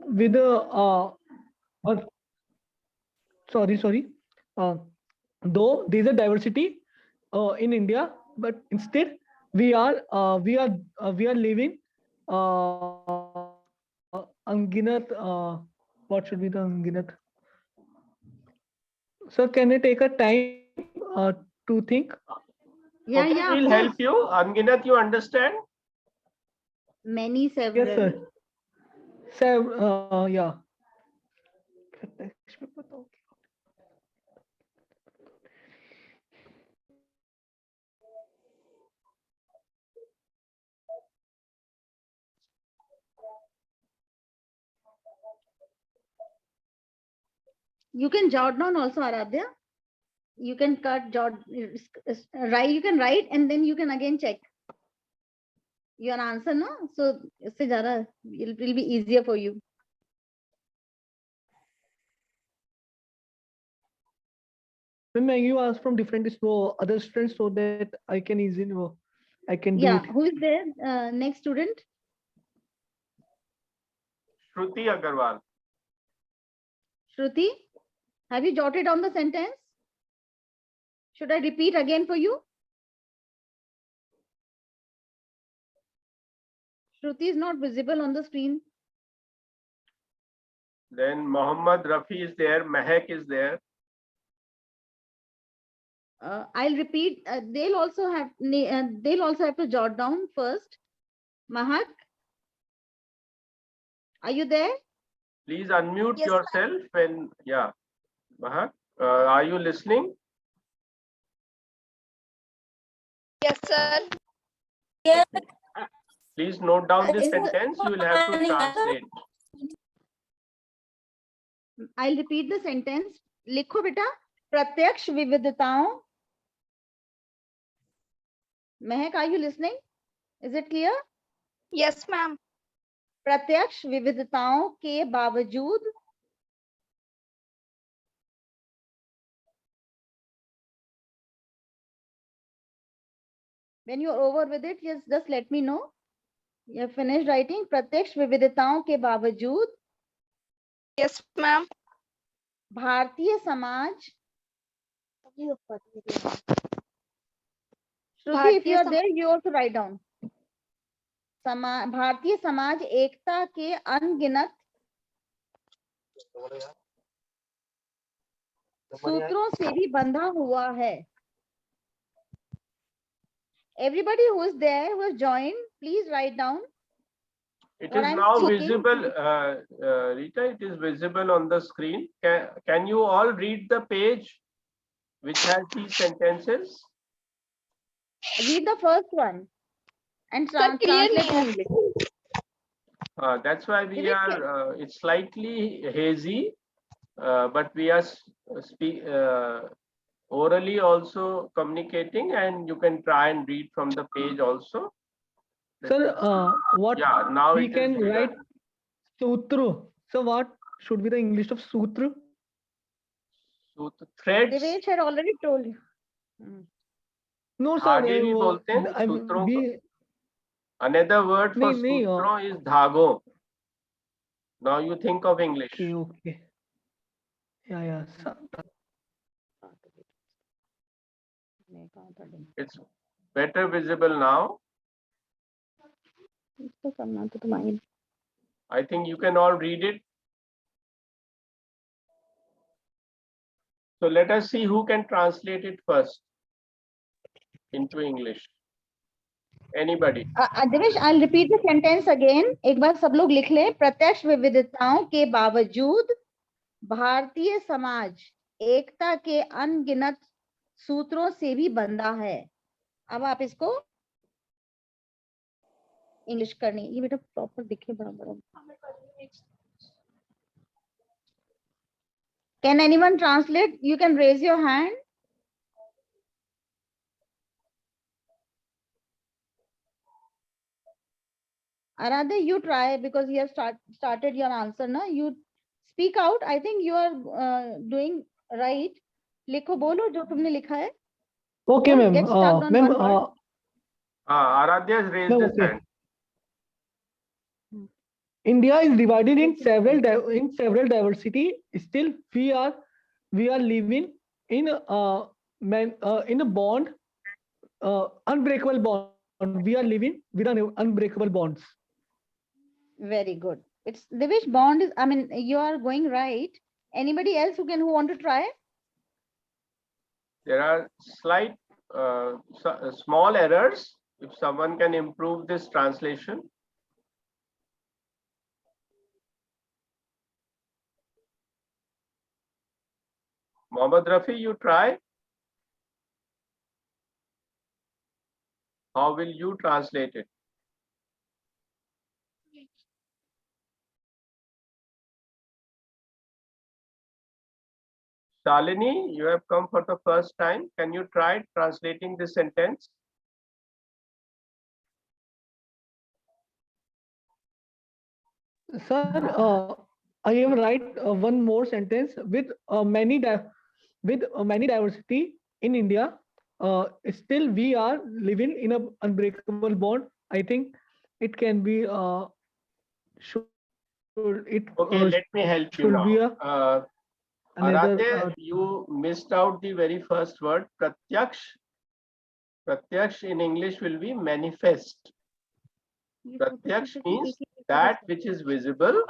with uh, sorry. Uh, though there is a diversity in India, but instead we are living unginat. What should be the unginat? So can I take a time to think? Yeah, Okay, yeah, of we'll help course. you. Anginat, you understand? Many, Yes, several. sir. So yeah. You can jot down also, Aradhya. You can write. You can write and then you can again check your answer, no? So इससे ज़्यादा it will be easier for you. When you ask from different so other students so that I can easily know, I can do Yeah, it. who is there? Next student. Shruti Agarwal. Shruti, have you jotted down the sentence? Should I repeat again for you? Shruti is not visible on the screen. Then Mohammad Rafi is there. Mehak is there. I'll repeat. They'll also have to jot down first. Mahak, are you there? Please unmute Yes, yourself and yeah, Mahak, are you listening? Yes, sir. Please note down this Is it sentence. You will have to translate. I'll repeat the sentence. लिखो बेटा प्रत्यक्ष विविधताओं. Mehak, are you listening? Is it clear? Yes, ma'am. प्रत्यक्ष विविधताओं के बावजूद when you're over with it, just let me know. You have finished writing. प्रत्यक्ष विविधताओं के बावजूद Yes, ma'am. Bharatiya Samaj. Shruti, if you are there, you also write down. Bharatiya Samaj एकता के अनगिनत सूत्रों से भी बंधा हुआ है. Everybody who is there, who has joined, please write down. It What is I'm now speaking. visible, Rita, it is visible on the screen. Can you all read the page which has these sentences? Read the first one and Sir, translate clearly. to English. That's why we Is it are, it's slightly hazy, but we are orally also communicating, and you can try and read from the page also. Sir, what Yeah, now we it is can clear. write sutra. So what should be the English of sutra? So the threads, Devesh had already told you. No, sir. आगे भी बोलते हैं सूत्रों को. Another word for नहीं, sutro is dhago. Now you think of English. okay. Yeah. It's better visible now. I think you can all read it. So let us see who can translate it first into English. Anybody? Devesh, I'll repeat the sentence again. एक बार सब लोग लिख ले. प्रत्यक्ष विविधताओं के बावजूद भारतीय समाज एकता के अनगिनत सूत्रों से भी बंधा है. अब आप इसको इंग्लिश करनी. ये बेटा प्रॉपर दिखे बराबर. Can anyone translate? You can raise your hand. Aradhya, you try because you have started your answer. No, you speak out. I think you are doing right. लिखो बोलो जो तुमने लिखा है. Okay, Don't ma'am. get stuck on one word. Aradhya has raised his hand. India is divided in several diversity. Still, we are living in in a bond, unbreakable bond. We are living with unbreakable bonds. Very good. It's Divish, bond is, I mean, you are going right. Anybody else who want to try? There are slight small errors. If someone can improve this translation. Mohammad Rafi, you try. How will you translate it? Shalini, you have come for the first time. Can you try translating this sentence? Sir, I am write one more sentence with many diversity in India. Still, we are living in an unbreakable bond. I think it can be should it Okay, let me help you should be now. another Aradhya, you missed out the very first word, pratyaksh. Pratyaksh in English will be manifest. Pratyaksh means that which is visible.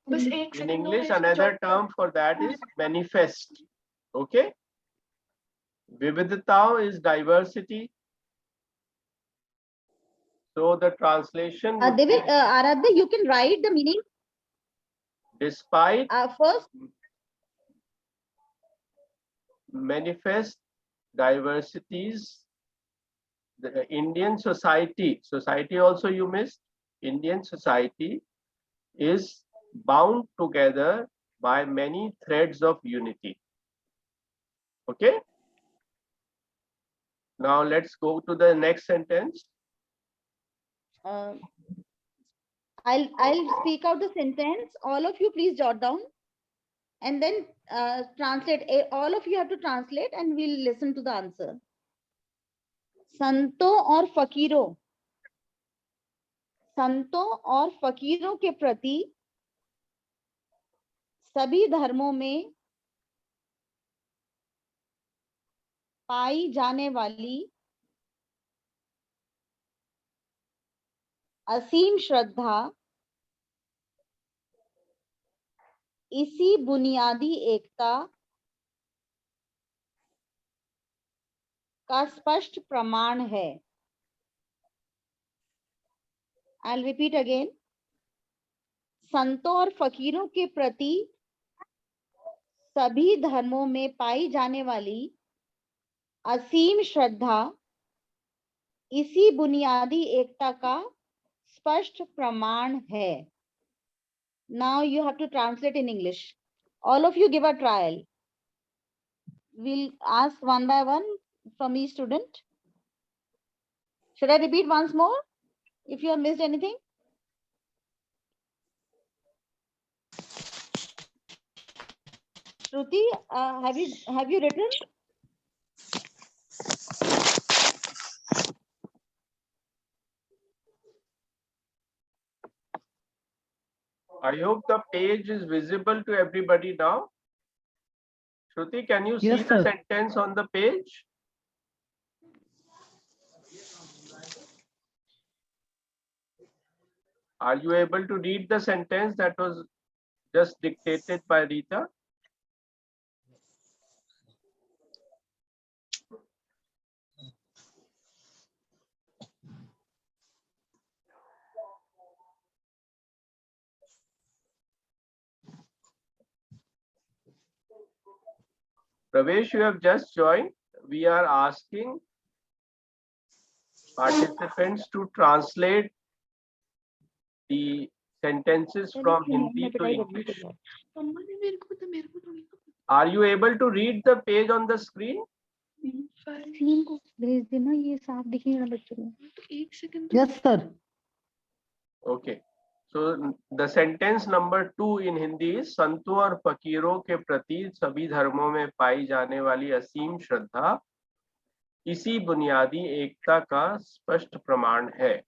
In English, another term for that is manifest. Okay. Vividhata is diversity. So the translation would be, Divish, Aradhya, you can write the meaning. despite First, manifest diversities, the Indian society also you missed. Indian society is bound together by many threads of unity. Okay. Now let's go to the next sentence. I'll speak out the sentence. All of you please jot down and then translate. All of you have to translate and we'll listen to the answer. संतों और फकीरों के प्रति सभी धर्मों में पाई जाने वाली असीम श्रद्धा इसी बुनियादी एकता का स्पष्ट प्रमाण है. I'll repeat again. संतों और फकीरों के प्रति सभी धर्मों में पाई जाने वाली असीम श्रद्धा इसी बुनियादी एकता का स्पष्ट प्रमाण है. Now you have to translate in English. All of you give a trial. We'll ask one by one from each student. Should I repeat once more if you have missed anything? Shruti, have you written? I hope the page is visible to everybody now. Shruti, can you see Yes, the sir. sentence on the page? Are you able to read the sentence that was just dictated by Rita? Pravesh, you have just joined. We are asking participants to translate the sentences from Hindi to English. Are you able to read the page on the screen? Yes, sir. Okay. So the sentence number 2 in Hindi is संतों और फकीरों के प्रति सभी धर्मों में पाई जाने वाली असीम श्रद्धा इसी बुनियादी एकता का स्पष्ट प्रमाण है.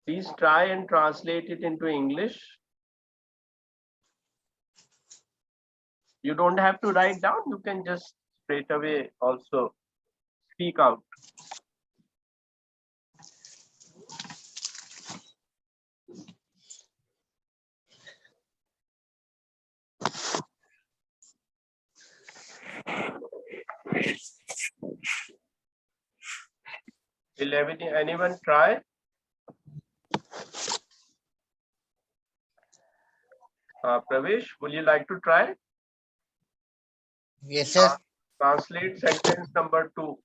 Please try and translate it into English. You don't have to write down, you can just straight away also speak out. Will anyone try? Pravesh, would you like to try? Yes, sir. Translate sentence number 2.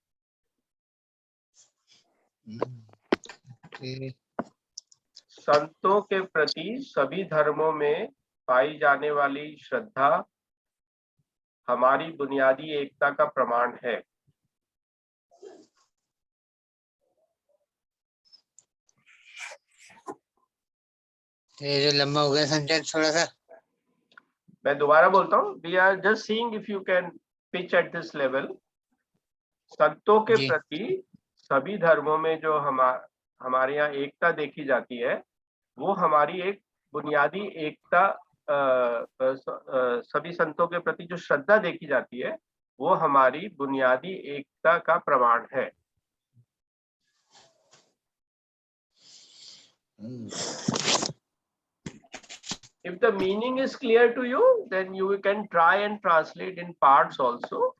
Okay. संतों के प्रति सभी धर्मों में पाई जाने वाली श्रद्धा हमारी बुनियादी एकता का प्रमाण है। ये जो लंबा हो गया सेंटेंस थोड़ा सा। मैं दोबारा बोलता हूँ, we are just seeing if you can pitch at this level. संतों के जी। प्रति सभी धर्मों में जो हमारे यहाँ एकता देखी जाती है, वो हमारी एक बुनियादी एकता, सभी संतों के प्रति जो श्रद्धा देखी जाती है वो हमारी बुनियादी एकता का प्रमाण है। If the meaning is clear to you, then you can try and translate in parts also.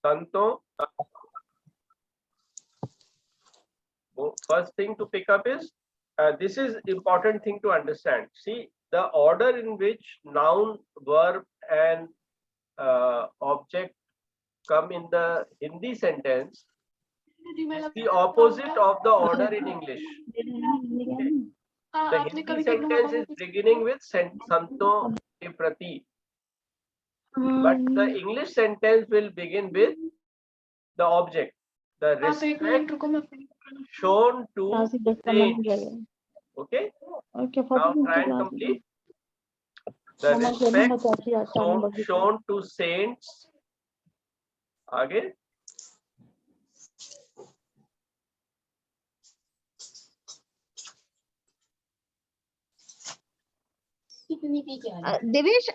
Santo, first thing to pick up is, this is important thing to understand. See, the order in which noun, verb and object come in the Hindi sentence is the opposite of the order in English. The Hindi sentence is beginning with Santo ke prati, but the English sentence will begin with the object, the respect shown to saints. Okay, now try and complete. The respect shown to saints. आगे, Devesh,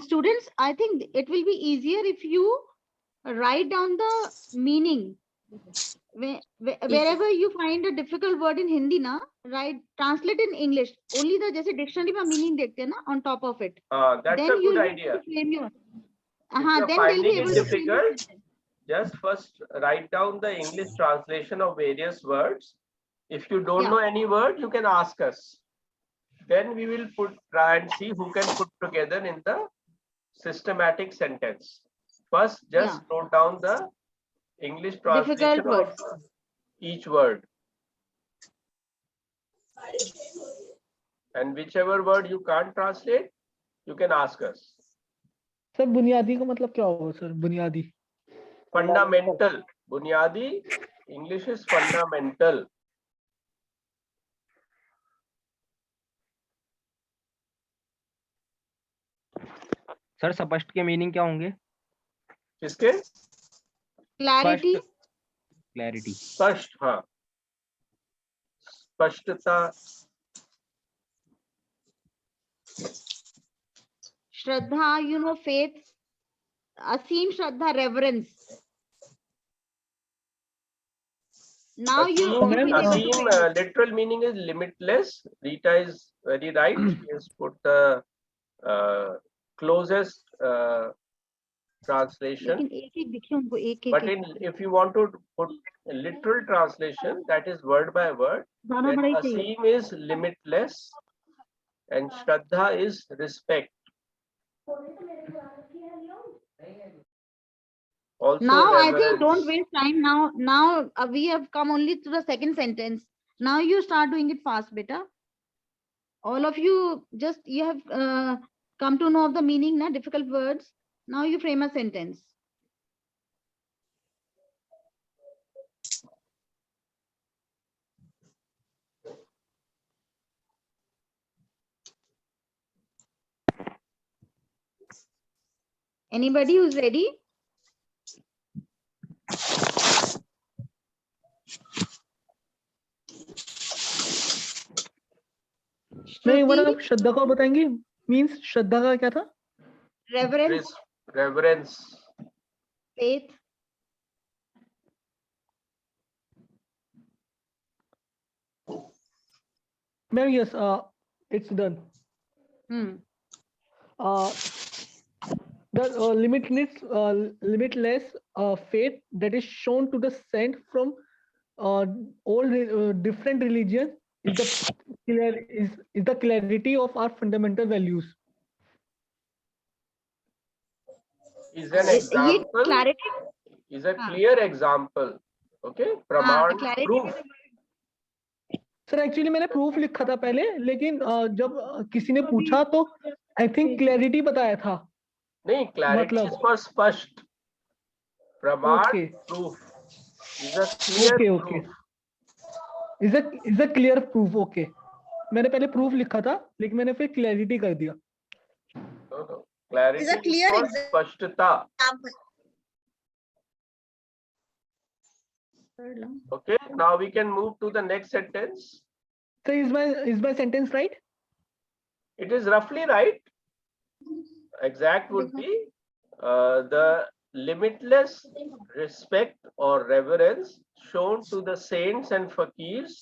students, I think it will be easier if you write down the meaning. Wherever you find a difficult word in Hindi, na, write, translate in English. Only the जैसे dictionary में meaning देखते हैं ना, on top of it. that's Then a you good will idea. frame your. If you're Then they'll be finding able it to frame your difficult, sentence. just first write down the English translation of various words. If you don't know any word, you can ask us. Then we will try and see who can put together in the systematic sentence. First, just note down the English translation Difficult words. of each word. And whichever word you can't translate, you can ask us. Sir बुनियादी का मतलब क्या होगा sir? बुनियादी fundamental. बुनियादी English is fundamental. Sir स्पष्ट के meaning क्या होंगे? किसके? Clarity. क्लैरिटी। स्पष्ट, हाँ, स्पष्टता। Shraddha, you know, faith. Aseem Shraddha, reverence. Now you will be able to Aseem, literal meaning is limitless. Rita is very right. She has put the closest translation. But if you want to put a literal translation, that is word by word, then Aseem is limitless and Shraddha is respect. Also now reverence. I think don't waste time. Now we have come only to the second sentence. Now you start doing it fast, beta. All of you you have come to know of the meaning, na, difficult words. Now you frame a sentence. Anybody who's ready? मैं एक बार Shruti, आप श्रद्धा को बताएंगी, means श्रद्धा का क्या था? reverence, Reverence. faith, ma'am yes, it's done. The limitless faith that is shown to the saint from all different religions is the clarity of our fundamental values. Is an ये example. clarity, Is a हाँ. clear example. Okay. हाँ, Praman. clarity. Proof. Sir actually मैंने proof लिखा था पहले, लेकिन जब किसी ने पूछा तो आई थिंक क्लैरिटी बताया था. नहीं, clarity मतलब- is for स्पष्ट. Praman. Okay. Proof. Is a clear Okay. proof. Is a clear proof. Okay, मैंने पहले प्रूफ लिखा था, लेकिन मैंने फिर क्लैरिटी कर दिया. No. Clarity Is a clear for example. स्पष्टता. Okay. Now we can move to the next sentence. So is my sentence right? It is roughly right. Exact would be the limitless respect or reverence shown to the saints and fakirs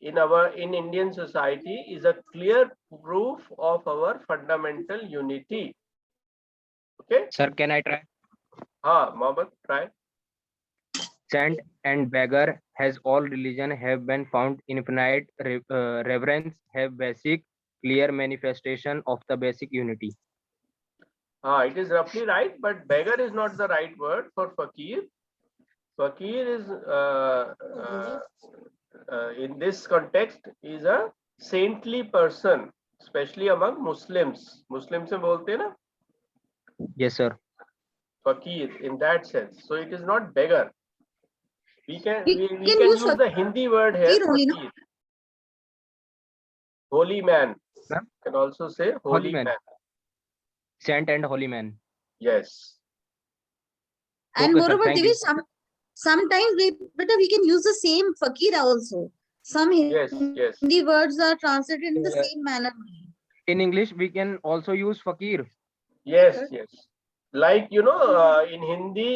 in Indian society is a clear proof of our fundamental unity. Okay. Sir, can I try? Mohammed, try. Saint and beggar has all religion have been found infinite reverence have basic clear manifestation of the basic unity. It is roughly right, but beggar is not the right word for fakir. Fakir is in this context is a saintly person, especially among Muslims. Muslims se bolte hain na Yes, sir. fakir in that sense. So it is not beggar. We can We we can can use use the Hindi word here. fakir only, no? Fakir. Holy man. Ma'am? Can also say holy man. Saint and holy man. Yes. And Okay, sir, moreover, thank Devi, you. sometimes we can use the same fakir also. Some Yes. Yes. Hindi words are translated in the same manner. In English, we can also use fakir. Yes, yes. Like, in Hindi,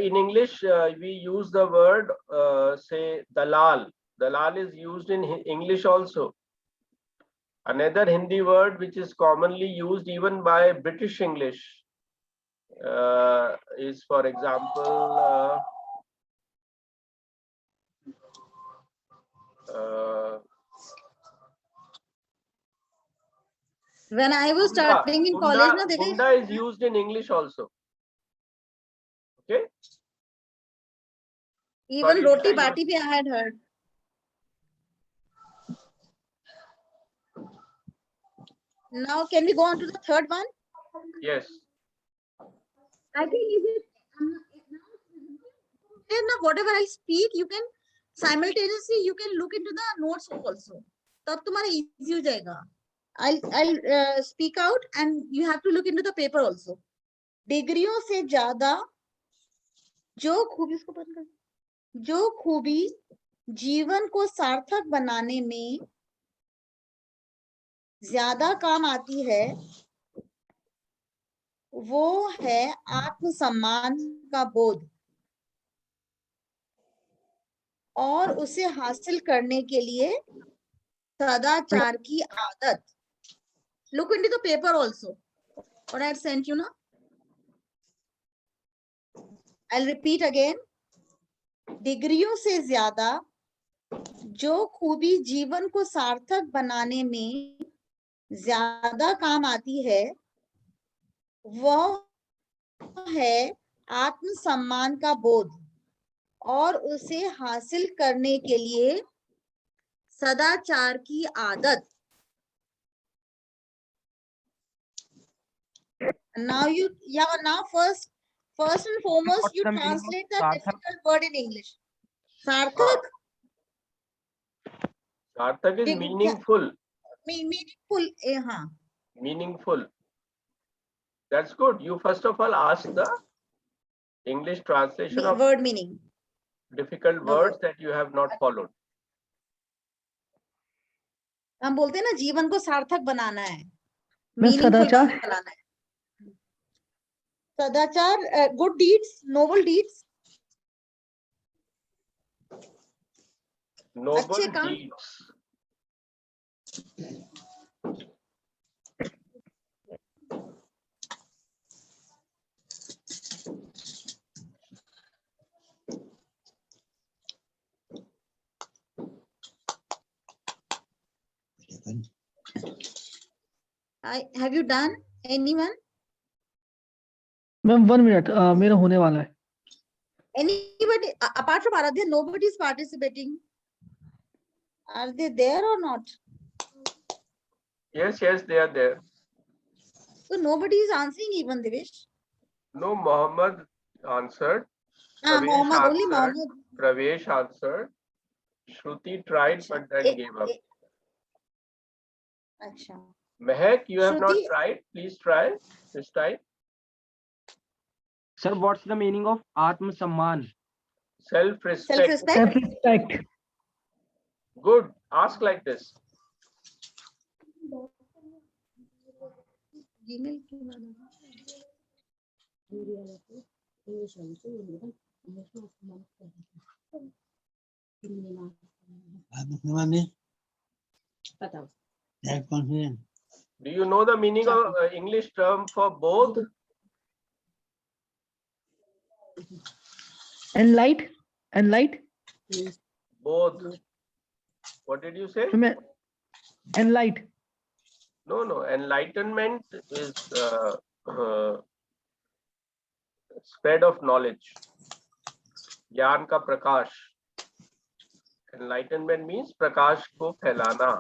in English, we use the word, say, dalal. Dalal is used in English also. Another Hindi word which is commonly used even by British English is, for example, When I was studying in college, na, dekhe, Bunda is used in English also. Okay. even Sorry, roti Isha, bati bhi I had heard. Now, can we go on to the third one? Yes. I think is it now whatever I speak, you can simultaneously you can look into the notes also. तब तुम्हारा easy हो जाएगा. I'll speak out and you have to look into the paper also. डिग्रियों से ज्यादा जो खूबी जीवन को सार्थक बनाने में ज्यादा काम आती है, वो है आत्मसम्मान का बोध और उसे हासिल करने के लिए सदाचार की आदत. Look into the paper also. What I have sent you now. I'll repeat again. डिग्रियों से ज्यादा जो खूबी जीवन को सार्थक बनाने में ज्यादा काम आती है, वह है आत्मसम्मान का बोध और उसे हासिल करने के लिए सदाचार की आदत. Now first and foremost, What's you the meaning of translate the sarthak? difficult word in English. Sarthak, Sarthak is Dig- meaningful. meaningful. हाँ. Meaningful. That's good. You first of all ask the English translation of word meaning. difficult No, words that you have not followed. हम बोलते हैं ना जीवन को सार्थक बनाना है, मैं मीनिंगफुल सदाचार बनाना है. सदाचार, good deeds, noble deeds, Noble अच्छे काम. deeds. Have you done? Anyone? Ma'am 1 minute मेरा होने वाला है. Anybody apart from Aradhya, nobody is participating. Are they there or not? Yes, yes, they are there. So nobody is answering even, Devesh. No, Mohammed answered. Pravesh Mohammed, only answered. Mohammed. Pravesh answered. Shruti tried but then gave up. Acha. Mehak, you have not Shruti- tried. Please try this time. Sir, what's the meaning of Atma Samman? Self-respect. Self-respect. Self-respect. Good. Ask like this. Gmail क्यों बना? बताओ. Self-confident. Do you know the meaning of English term for both? Enlight. Both. What did you say? मैं enlight. No. Enlightenment is spread of knowledge. ज्ञान का प्रकाश. Enlightenment means प्रकाश को फैलाना.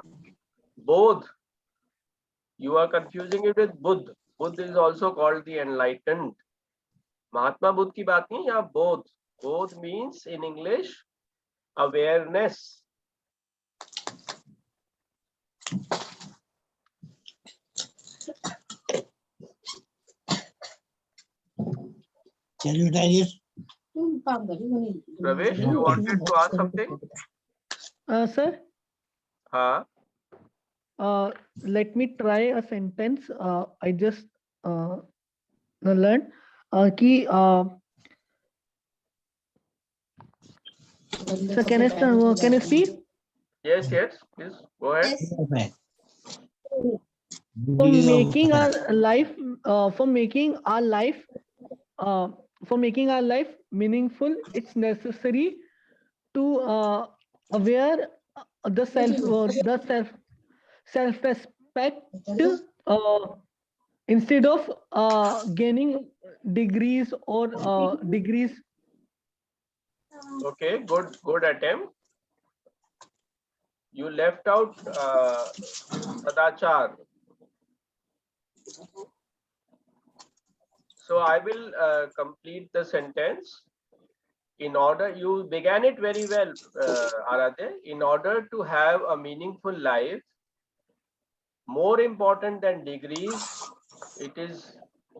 Bodh. You are confusing it with Buddh. Buddh is also called the enlightened. Mahatma Buddha की बात नहीं, यहाँ बोध. Bodh means in English awareness. Can you try this? Pravesh, you wanted to ask something? Sir, हाँ. let me try a sentence. I just learned कि sir, can I speak? Yes, please go ahead. Yes. Perfect. For making our life, meaningful, it's necessary to aware the self-respect instead of gaining degrees or degrees. Okay, good attempt. You left out Sadachar. So I will complete the sentence. In order, you began it very well, Aradhya. In order to have a meaningful life, more important than degrees, it is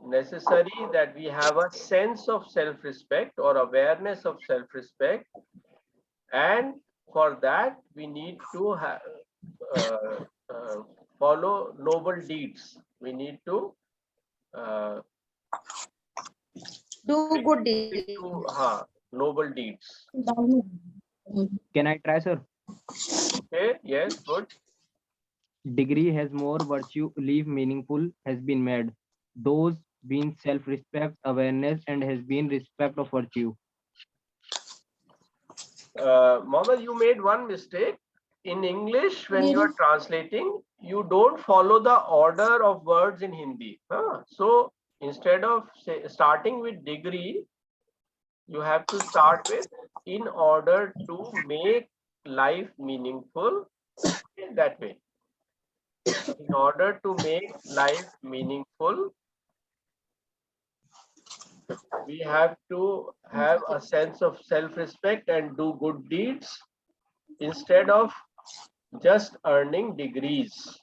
necessary that we have a sense of self-respect or awareness of self-respect, and for that we need to have follow noble deeds. We need to Do good deeds. noble deeds. Can I try, sir? Okay, yes, good. Degree has more virtue, live meaningful has been made. Those being self-respect, awareness, and has been respect of virtue. Mohammed, you made one mistake. In English, when you are translating, you don't follow the order of words in Hindi. So instead of starting with degree, you have to start with in order to make life meaningful, in that way. In order to make life meaningful, we have to have a sense of self-respect and do good deeds instead of just earning degrees.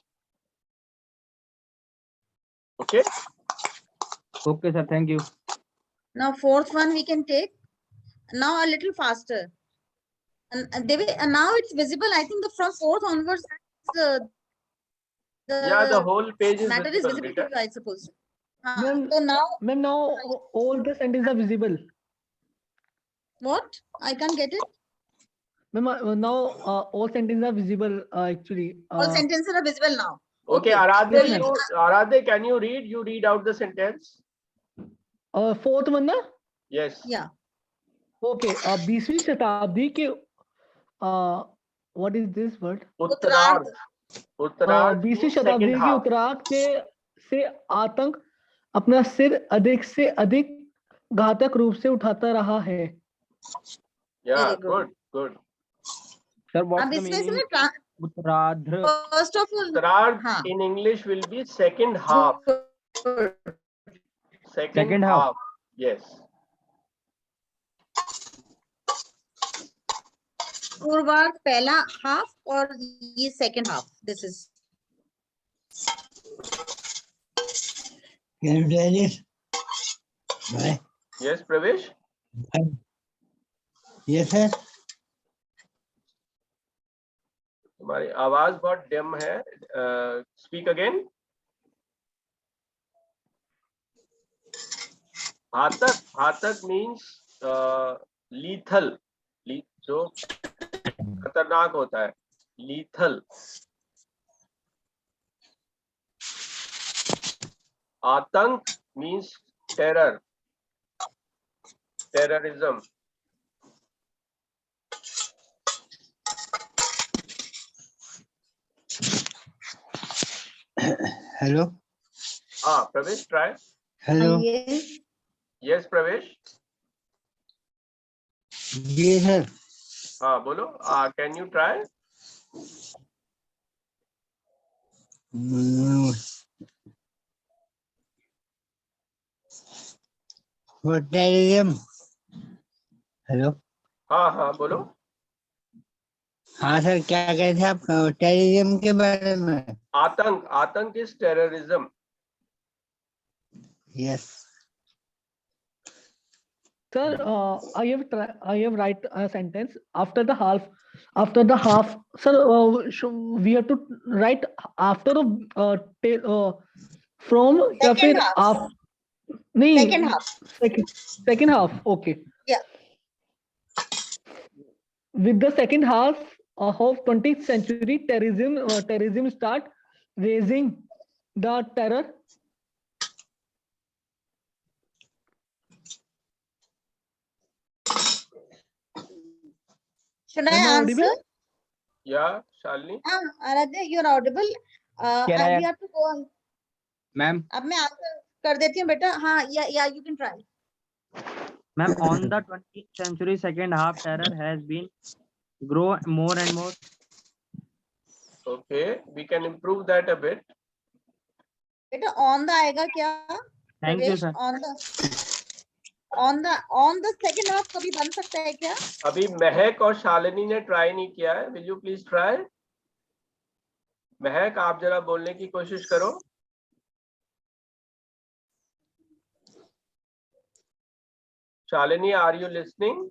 Okay? Okay, sir. Thank you. Now fourth one we can take. Now a little faster. And now it's visible. I think from fourth onwards, the Yeah, the whole page is matter is visible. visible to Rita. you, I suppose. Ma'am, So now ma'am, now all the sentences are visible. what? I can't get it. Ma'am, now all sentences are visible actually. All sentences are visible now. Okay, Okay. Aradhya, Yes, ma'am. Aradhya, can you read? You read out the sentence. Fourth one ना? Yes. Yeah. Okay. 20वीं शताब्दी के what is this word? उत्तरार्ध. उत्तरार्ध 20वीं means शताब्दी second के half. उत्तरार्ध से आतंक अपना सिर अधिक से अधिक घातक रूप से उठाता रहा है. Yeah, Very good. good. Sir, what's अब the इसमें meaning? से Uttaradhra. first of all, उत्तरार्ध हाँ. in English will be second half. Second half. half. Yes. पूर्वार्ध पहला हाफ और ये second half. This is. Can you tell this? Right? Yes, Pravesh. Yes, sir. तुम्हारी आवाज बहुत डिम है. Speak again. घातक means lethal. जो खतरनाक होता है. Lethal. आतंक means terror. Terrorism. Hello. Pravesh, try. Hello. Yes. Yes, Pravesh. Yes, sir. बोलो. Can you try? For terrorism. Hello. हाँ बोलो. हाँ सर, क्या कहे थे आप टेररिज्म के बारे में? आतंक is terrorism. Yes. Sir, I have write a sentence after the half. Sir, we have to write after from या Second फिर half. आप नहीं. Second half. Second half. Okay. Yeah. With the second half of 20th century, terrorism start raising the terror. Should I Am I answer? audible? Yeah, Shalini. Aradhya, you're audible. Can And I- we have to go on. Ma'am, अब मैं answer कर देती हूँ बेटा. हाँ, yeah, you can try. ma'am, on the 20th century, second half terror has been grow more and more. Okay, we can improve that a bit. बेटा on the आएगा क्या? Thank you, प्रवेश, sir. on the second half कभी बन सकता है क्या? अभी महक और शालिनी ने ट्राई नहीं किया है. Will you please try? महक, आप जरा बोलने की कोशिश करो. Shalini, are you listening?